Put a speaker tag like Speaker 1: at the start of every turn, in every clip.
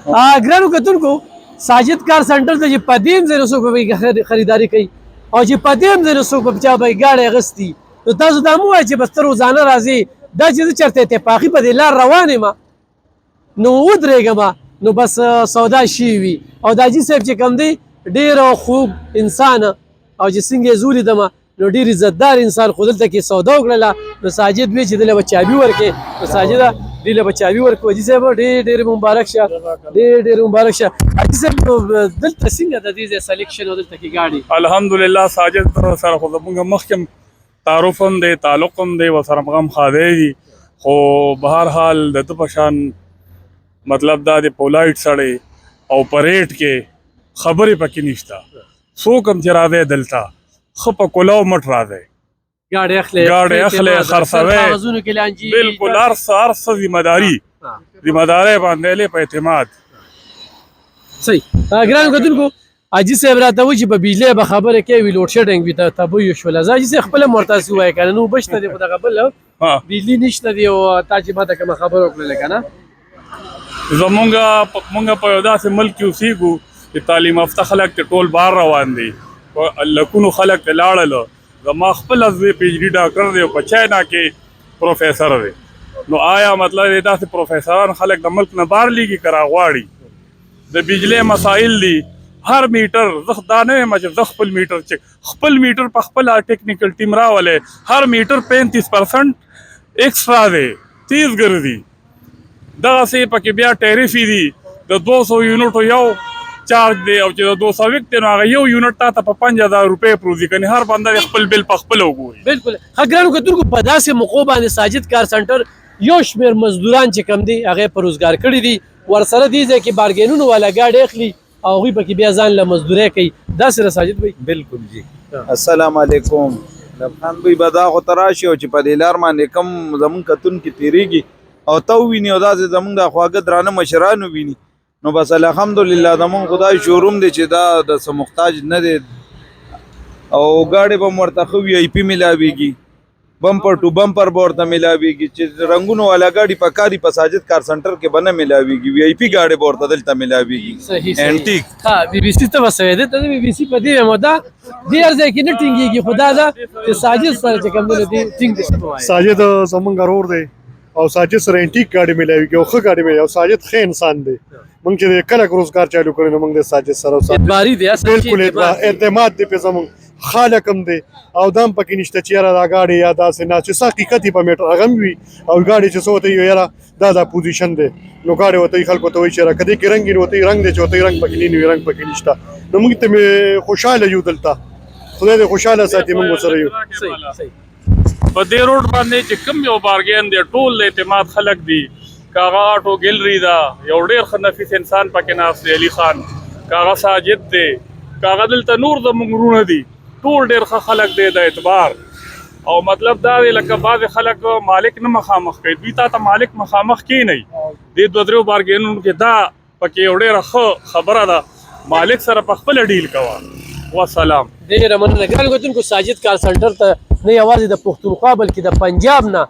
Speaker 1: ګرانو کتونکو ساجد کار سنټر ته چې په دې ځای څوک به خریداري کوي او چې په دې ځای څوک به چا به ګاډي اغستی نو تاسو دا مو وایئ چې بس ته روزانه راځي دا چې زه چېرته اتفاقي په دې لار روان یم نو ودرېږم نو بس سودا شوي وي او دا حاجي صاحب چې کوم دی ډېر خوب انسان او چې څنګه یې زه ولیدم نو ډېر عزتدار انسان خو دلته کې سودا وکړله نو ساجد وی چې دله به چابي ورکړې نو ساجده دې له به چابي ورکړو حاجي صاحب ډېر مبارک شه ډېر مبارک شه حاجي صاحب دلته څنګه د دې ځای سلیکشن او دلته کې ګاډي
Speaker 2: الحمدلله ساجد سره خو زموږ مخکې تعارف هم دی تعلق هم دی ورسره مغه هم ښادی دي خو بهرحال د ده په شان مطلب دا د پولایټ سړی او په ریټ کې خبرې پکې نشته څوک هم چې راځی دلته ښه په کولو مټ راځی ګاډی اخلی خرڅوی بلکل هر څه ذمهداري باندې په اعتماد
Speaker 1: صحیح ګرانو کتونکو حاجي صاحب راته وایي چې په بجلۍ به خبرې کوي لوډ شیډنګ وي تبوی شوله زه حاجي صاحب خپله هم ورته هسې ووایه که نه نو اوبه شته دی خو دغه بل بجلي نشته دی او تا چې ما ته کومه خبره وکړله که نه
Speaker 2: زمونږ په یو داسې ملک کې اوسېږو چې تعلیم یافته خلک ته ټول بار روان دي لکونو خلک ته لاړله زما خپله زوی پی ایچ ډي ډاکټر دی او په چاینا کې پروفیسر دی نو آیا مطلب دی داسې پروفیسران خلک د ملک نه بار لیږي که راغواړي د بجلۍ مسایل دي هر میټر زه دا نه یم چې زه خپل میټر په خپله ټیکنیکل ټیم راولی هر میټر 35% ایکسټرا دی تیز ګرځي دغسې پکې بیا ټیرفې دي د 200 یونټو یو چارج دی او چې د 200 دی نو هغه یو یونټ تا ته په 5000 روپۍ پروزي کنې هر بنده خپل بل په خپله وګوري
Speaker 1: بلکل ښه ګرانو کتونکو په داسې موقعو باندې ساجد کار سنټر یو شمېر مزدوران چې کم دي هغې په روزګار کړي دي ورسره دې ځای کې بارګینونو والا ګاډي اخلي او هغوی پکې بیا ځان له مزدورۍ کوي داسې ده ساجد بھائی
Speaker 3: بلکل جی السلام علیکم لبخان بھائی به دا خو ته راشي او چې په دې لار باندې کم زمونږ کتونکي تېرېږي او ته وویني او داسې زمونږ د خواږه درانه مشران وویني نو بس الحمدلله زمونږ خدای شوروم دی چې دا د څه محتاج نه دی او ګاډي به م ورته ښه وي آی پي میلاویږي بمپر ټو بمپر به ورته میلاویږي چې رنګونو والا ګاډي په کاري په ساجد کار سنټر کې به نه میلاویږي وي آی پي ګاډي به ورته دلته میلاویږي انټیک
Speaker 1: ها بي بي سي ته به سوی دی ته د بي بي سي په دې یم دا دې هر ځای کې نه ټینګېږي خو دا ده چې ساجد سره چې کوم دی دې ټینګ دی
Speaker 4: ساجد زمونږ ورور دی او ساجد سره انټیک ګاډي میلاویږي او ښه ګاډي میلاوي او ساجد ښه انسان دی مونږ چې کله روزګار چالو کړی نو مونږ د ساجد سره
Speaker 1: اعتباري دی
Speaker 4: بلکل اعتماد دی په زمونږ خالق هم دی او دام پکې نشته چې یاره دا ګاډي یا داسې نه چې څه حقیقت یې په میټر هغه هم وي او ګاډي چې څه ورته وي یاره دا پوزیشن دی نو ګاډي ورته خلکو ته وایي چې یاره که دې کې رنګ وي نو ورته رنګ دی چې ورته رنګ پکې نه وي رنګ پکې نشته نو موږ ته مې خوشحاله یو دلته خدای دې خوشحاله ساتي موږ ورسره یو
Speaker 2: په دې روډ باندې چې کوم یو بارګین دی ټول د اعتماد خلک دي که هغه آټو ګیلري ده یو ډېر ښه نفیس انسان پکې ناست دی علي خان که هغه ساجد دی که هغه دلته نور زموږ وروڼه دي ټول ډېر ښه خلک دی د اعتبار او مطلب دا دی لکه بعضې خلک مالک نه مخامخ کوي دوی تا ته مالک مخامخ کینئ دې دوه دریو بارګینونو کې دا پکې یو ډېره ښه خبره ده مالک سره په خپله ډیل کوه وسلام
Speaker 1: ډېره مننه ګرانو کتونکو ساجد کار سنټر ته نه یوازې د پښتونخوا بلکې د پنجاب نه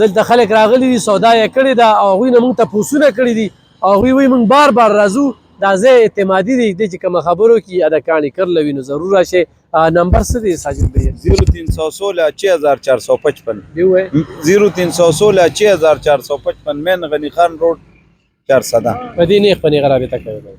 Speaker 1: دلته خلک راغلي دي سودا یې کړې ده او هغوی نه موږ تپوسونه کړي دي او هغوی وایي موږ بار بار راځو دا ځای اعتمادي دی دی چې کومه خبرو کې ادا کاڼي کرله وي نو ضرور راشئ نمبر څه دی ساجد بھیا
Speaker 3: 0316 6455
Speaker 1: یو ہے
Speaker 3: 0316 6455 مین غنی خان روډ 400
Speaker 1: په دې نیخ په نیغه رابطه کوي